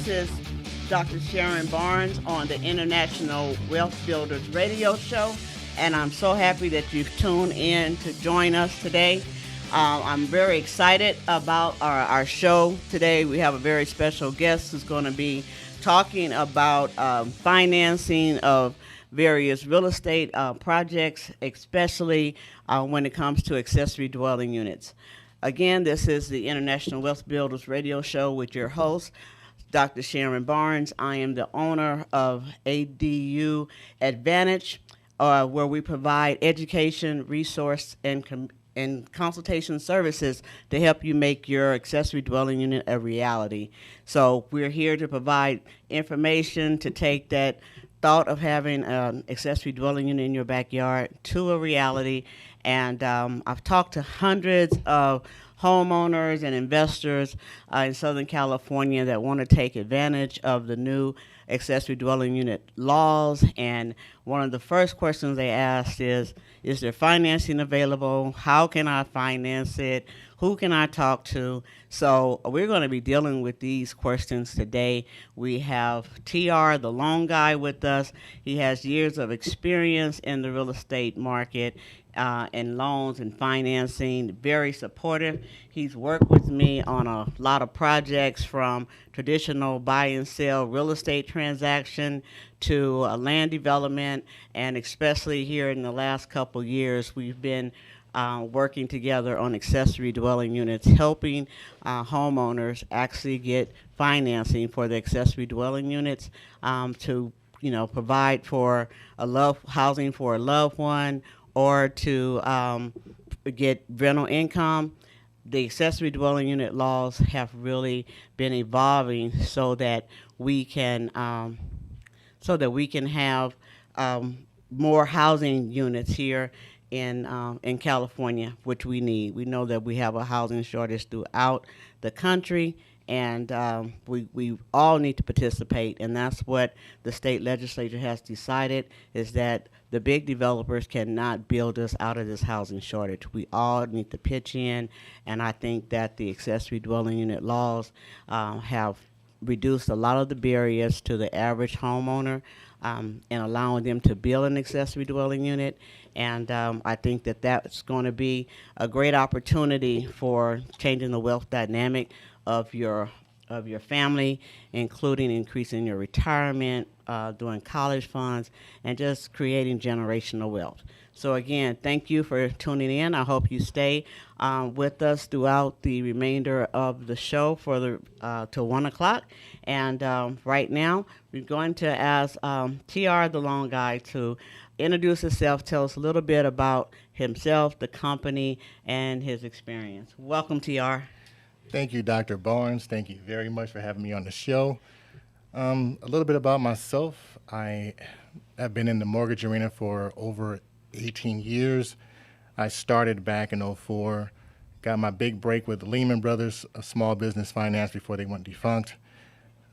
is Dr. Sharon Barnes on the International Wealth Builders Radio Show, and I'm so happy that you've tuned in to join us today. I'm very excited about our show today. We have a very special guest who's going to be talking about financing of various real estate projects, especially when it comes to accessory dwelling units. Again, this is the International Wealth Builders Radio Show with your host, Dr. Sharon Barnes. I am the owner of ADU Advantage, where we provide education, resource, and consultation services to help you make your accessory dwelling unit a reality. So we're here to provide information to take that thought of having an accessory dwelling unit in your backyard to a reality. And I've talked to hundreds of homeowners and investors in Southern California that want to take advantage of the new accessory dwelling unit laws. And one of the first questions they asked is there financing available? How can I finance it? Who can I talk to? So we're going to be dealing with these questions today. We have TR, the loan guy, with us. He has years of experience in the real estate market and loans and financing, very supportive. He's worked with me on a lot of projects, from traditional buy and sell real estate transaction to land development, and especially here in the last couple years, we've been working together on accessory dwelling units, helping homeowners actually get financing for the accessory dwelling units to provide for housing for a loved one, or to get rental income. The accessory dwelling unit laws have really been evolving so that we can have more housing units here in California, which we need. We know that we have a housing shortage throughout the country, and we all need to participate, and that's what the state legislature has decided, is that the big developers cannot build us out of this housing shortage. We all need to pitch in, and I think that the accessory dwelling unit laws have reduced a lot of the barriers to the average homeowner and allowing them to build an accessory dwelling unit. And I think that that's going to be a great opportunity for changing the wealth dynamic of your family, including increasing your retirement, doing college funds, and just creating generational wealth. So again, thank you for tuning in. I hope you stay with us throughout the remainder of the show for till 1 o'clock. And right now, we're going to ask TR, the loan guy, to introduce himself, tell us a little bit about himself, the company, and his experience. Welcome, TR. Thank you, Dr. Barnes. Thank you very much for having me on the show. A little bit about myself. I have been in the mortgage arena for over 18 years. I started back in '04, got my big break with Lehman Brothers, a small business finance before they went defunct.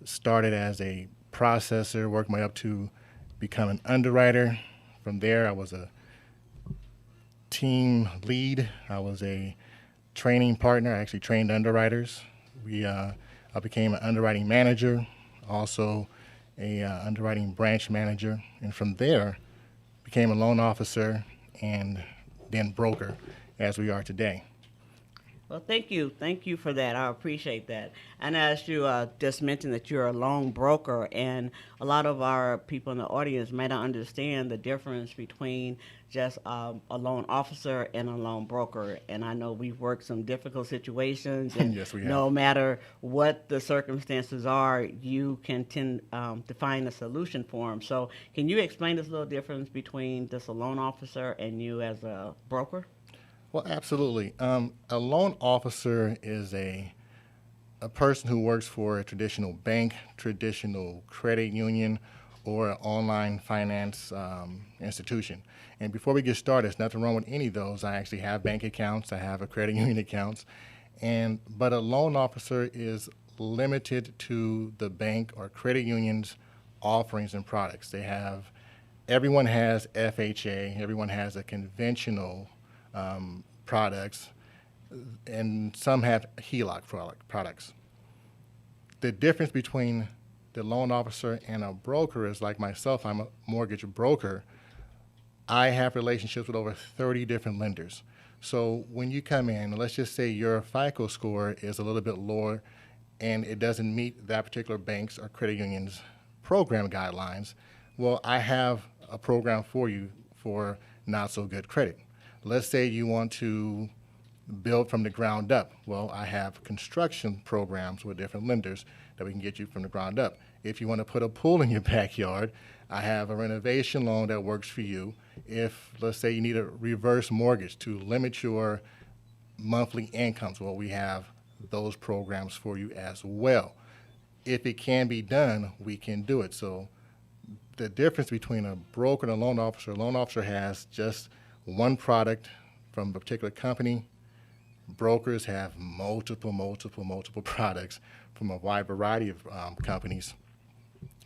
Started as a processor, worked my way up to become an underwriter. From there, I was a team lead. I was a training partner. I actually trained underwriters. I became an underwriting manager, also a underwriting branch manager, and from there became a loan officer and then broker, as we are today. Well, thank you. Thank you for that. I appreciate that. And as you just mentioned that you're a loan broker, and a lot of our people in the audience may not understand the difference between just a loan officer and a loan broker. And I know we've worked some difficult situations, and Yes, we have. no matter what the circumstances are, you can tend to find a solution for them. So can you explain this little difference between just a loan officer and you as a broker? Well, absolutely. A loan officer is a person who works for a traditional bank, traditional credit union, or an online finance institution. And before we get started, there's nothing wrong with any of those. I actually have bank accounts. I have a credit union accounts. But a loan officer is limited to the bank or credit union's offerings and products. Everyone has FHA. Everyone has a conventional products, and some have HELOC products. The difference between the loan officer and a broker is like myself. I'm a mortgage broker. I have relationships with over 30 different lenders. So when you come in, let's just say your FICO score is a little bit lower and it doesn't meet that particular bank's or credit union's program guidelines, well, I have a program for you for not so good credit. Let's say you want to build from the ground up. Well, I have construction programs with different lenders that we can get you from the ground up. If you want to put a pool in your backyard, I have a renovation loan that works for you. If, let's say, you need a reverse mortgage to limit your monthly incomes, well, we have those programs for you as well. If it can be done, we can do it. So the difference between a broker and a loan officer has just one product from a particular company. Brokers have multiple products from a wide variety of companies.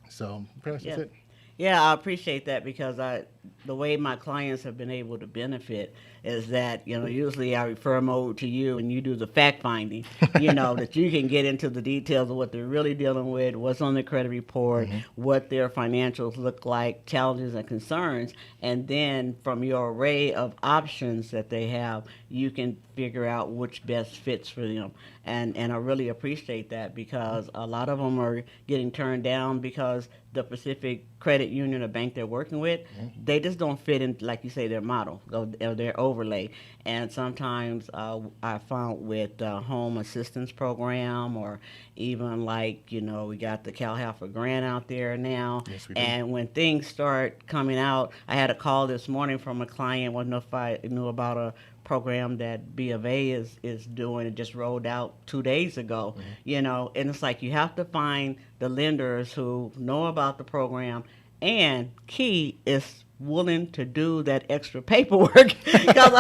So pretty much that's it. Yeah, I appreciate that because the way my clients have been able to benefit is that, usually I refer them over to you and you do the fact finding, that you can get into the details of what they're really dealing with, what's on their credit report, what their financials look like, challenges and concerns, and then from your array of options that they have, you can figure out which best fits for them. And I really appreciate that because a lot of them are getting turned down because the specific credit union or bank they're working with, they just don't fit in, like you say, their model or their overlay. And sometimes I found with home assistance program or even like, we got the Cal Halford grant out there now. Yes, we do. And when things start coming out, I had a call this morning from a client, wasn't know if I knew about a program that B of A is doing. It just rolled out 2 days ago, and it's like you have to find the lenders who know about the program and key is willing to do that extra paperwork because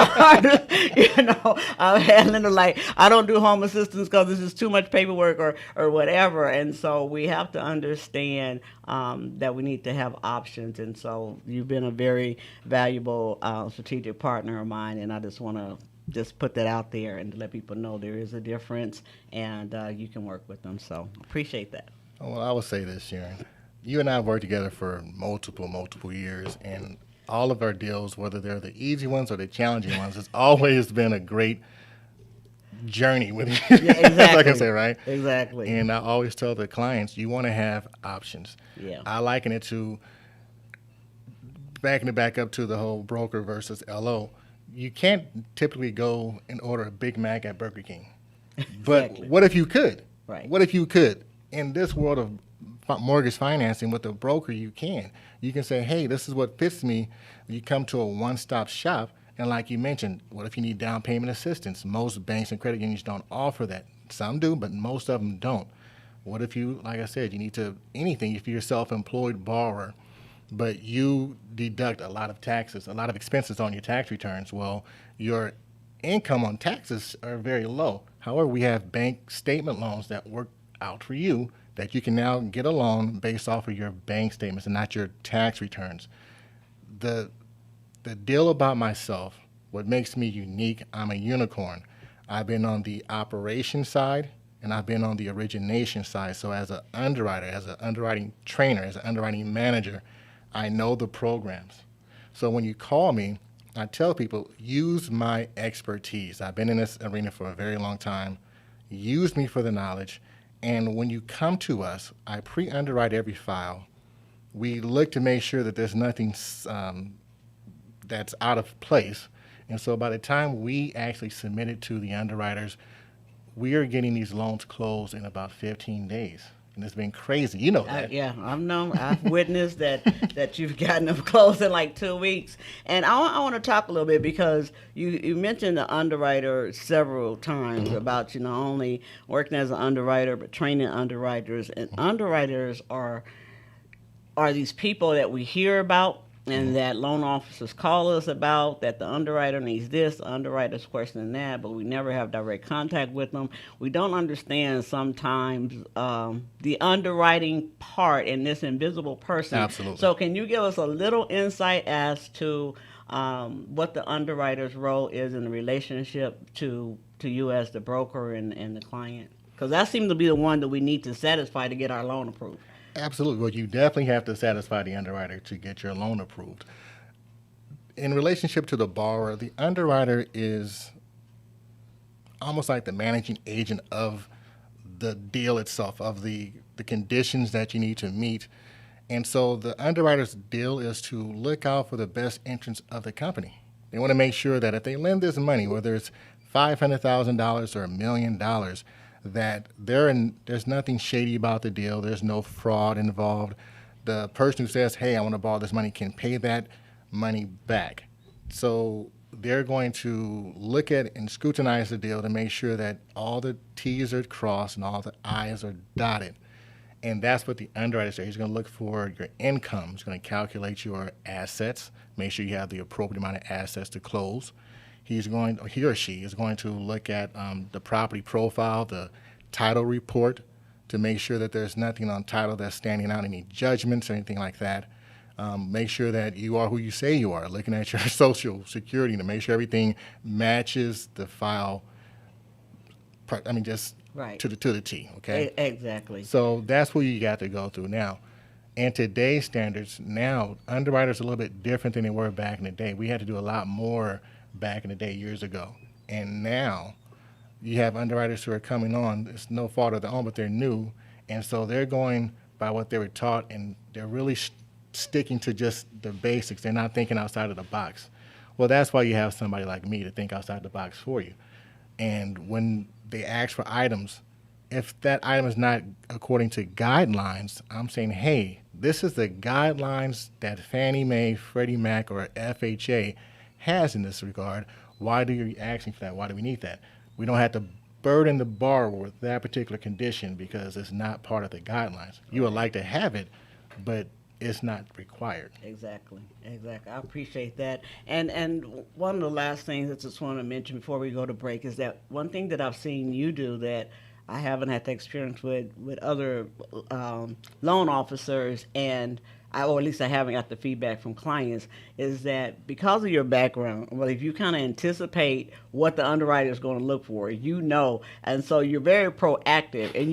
I've had lenders like, I don't do home assistance because this is too much paperwork or whatever. And so we have to understand that we need to have options. And so you've been a very valuable strategic partner of mine. And I just want to just put that out there and let people know there is a difference and you can work with them. So appreciate that. Well, I would say this, Sharon. You and I have worked together for multiple years, and all of our deals, whether they're the easy ones or the challenging ones, it's always been a great journey with you. Yeah, exactly. That's what I can say, right? Exactly. And I always tell the clients, you want to have options. Yeah. I liken it to backing it back up to the whole broker versus LO. You can't typically go and order a Big Mac at Burger King. But Exactly. what if you could? Right. What if you could? In this world of mortgage financing with a broker, you can say, hey, this is what fits me. You come to a one-stop shop, and like you mentioned, what if you need down payment assistance? Most banks and credit unions don't offer that. Some do, but most of them don't. What if you, like I said, you need to anything if you're a self-employed borrower, but you deduct a lot of taxes, a lot of expenses on your tax returns? Well, your income on taxes are very low. However, we have bank statement loans that work out for you that you can now get a loan based off of your bank statements and not your tax returns. The deal about myself, what makes me unique, I'm a unicorn. I've been on the operation side and I've been on the origination side. So as an underwriter, as an underwriting trainer, as an underwriting manager, I know the programs. So when you call me, I tell people, use my expertise. I've been in this arena for a very long time. Use me for the knowledge. And when you come to us, I pre-underwrite every file. We look to make sure that there's nothing that's out of place. And so by the time we actually submit it to the underwriters, we are getting these loans closed in about 15 days. And it's been crazy. You know that. I've witnessed that you've gotten them closed in like 2 weeks. And I want to talk a little bit because you mentioned the underwriter several times about not only working as an underwriter but training underwriters. And underwriters are these people that we hear about and that loan officers call us about, that the underwriter needs this, the underwriter's questioning that, but we never have direct contact with them. We don't understand sometimes the underwriting part in this invisible person. Absolutely. So can you give us a little insight as to what the underwriter's role is in the relationship to you as the broker and the client? Because that seems to be the one that we need to satisfy to get our loan approved. Absolutely. Well, you definitely have to satisfy the underwriter to get your loan approved. In relationship to the borrower, the underwriter is almost like the managing agent of the deal itself, of the conditions that you need to meet. And so the underwriter's deal is to look out for the best interests of the company. They want to make sure that if they lend this money, whether it's $500,000 or $1 million, that there's nothing shady about the deal. There's no fraud involved. The person who says, hey, I want to borrow this money can pay that money back. So they're going to look at and scrutinize the deal to make sure that all the T's are crossed and all the I's are dotted. And that's what the underwriter says. He's going to look for your income. He's going to calculate your assets, make sure you have the appropriate amount of assets to close. He or she is going to look at the property profile, the title report, to make sure that there's nothing on title that's standing out, any judgments or anything like that. Make sure that you are who you say you are, looking at your Social Security to make sure everything matches the file, just Right. to the T, okay? Exactly. So that's what you got to go through now. And today's standards, now, underwriters are a little bit different than they were back in the day. We had to do a lot more back in the day years ago. And now you have underwriters who are coming on. It's no fault of their own, but they're new. And so they're going by what they were taught, and they're really sticking to just the basics. They're not thinking outside of the box. Well, that's why you have somebody like me to think outside the box for you. And when they ask for items, if that item is not according to guidelines, I'm saying, hey, this is the guidelines that Fannie Mae, Freddie Mac, or FHA has in this regard. Why do you asking for that? Why do we need that? We don't have to burden the borrower with that particular condition because it's not part of the guidelines. You would like to have it, but it's not required. Exactly. I appreciate that. And one of the last things I just want to mention before we go to break is that one thing that I've seen you do that I haven't had the experience with other loan officers, or at least I haven't got the feedback from clients, is that because of your background, well, if you kind of anticipate what the underwriter is going to look for, and so you're very proactive, and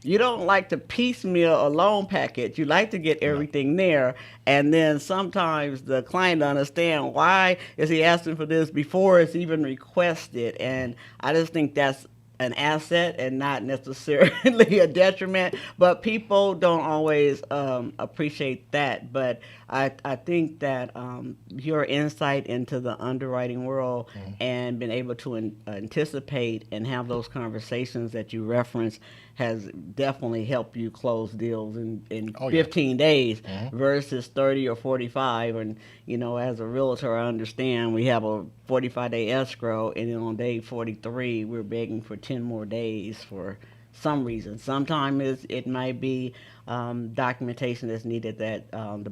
you don't like to piecemeal a loan package. You like to get everything there, and then sometimes the client understand why is he asking for this before it's even requested, and I just think that's an asset and not necessarily a detriment, but people don't always appreciate that. But I think that your insight into the underwriting world and being able to anticipate and have those conversations that you reference has definitely helped you close deals in 15 days versus 30 or 45. And, as a realtor, I understand we have a 45-day escrow, and then on day 43, we're begging for 10 more days for some reason. Sometimes it might be documentation that's needed that the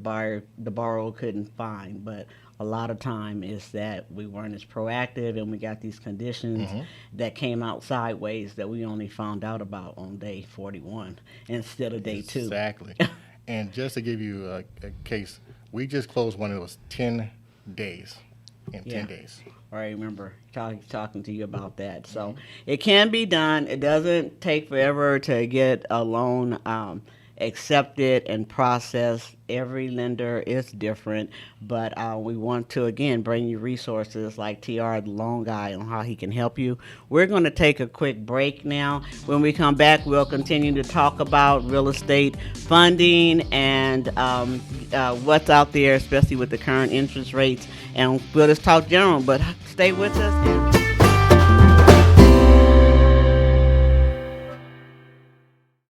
borrower couldn't find, but a lot of time is that we weren't as proactive, and we got these conditions that came out sideways that we only found out about on day 41 instead of day 2. Exactly. And just to give you a case, we just closed one that was 10 days. In 10 days. I remember talking to you about that. So it can be done. It doesn't take forever to get a loan accepted and processed. Every lender is different, but we want to, again, bring you resources like TR, the loan guy, on how he can help you. We're going to take a quick break now. When we come back, we'll continue to talk about real estate funding and what's out there, especially with the current interest rates. And we'll just talk general, but stay with us.